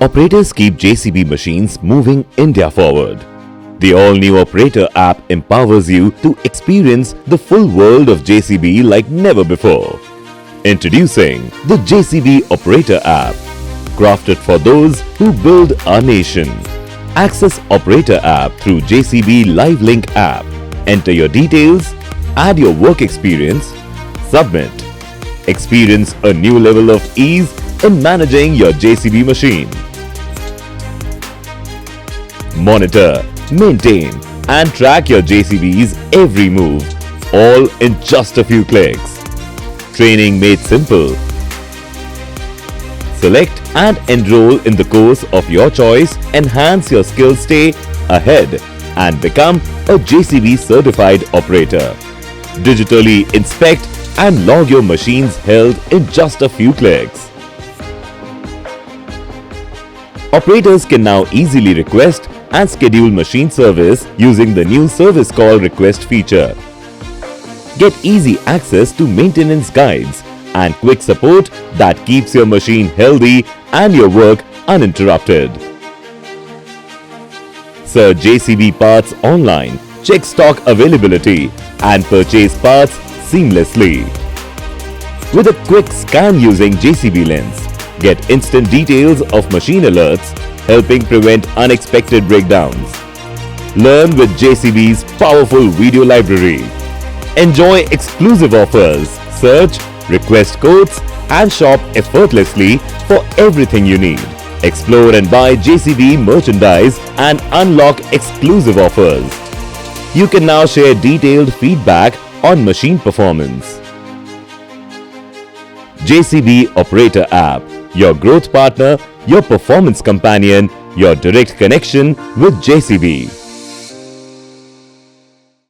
Operators keep JCB machines moving India forward. The all-new Operator app empowers you to experience the full world of JCB like never before. Introducing the JCB Operator App, crafted for those who build our nation. Access Operator app through JCB Live Link app. Enter your details, add your work experience, submit. Experience a new level of ease in managing your JCB machine. Monitor, maintain and track your JCB's every move, all in just a few clicks. Training made simple. Select and enroll in the course of your choice, enhance your skills, stay ahead and become a JCB certified operator. Digitally inspect and log your machine's health in just a few clicks. Operators can now easily request and schedule machine service using the new service call request feature. Get easy access to maintenance guides and quick support that keeps your machine healthy and your work uninterrupted. Search JCB parts online, check stock availability and purchase parts seamlessly. With a quick scan using JCB Lens, get instant details of machine alerts, helping prevent unexpected breakdowns. Learn with JCB's powerful video library. Enjoy exclusive offers, search, request quotes and shop effortlessly for everything you need. Explore and buy JCB merchandise and unlock exclusive offers. You can now share detailed feedback on machine performance. JCB Operator App, your growth partner, your performance companion, your direct connection with JCB.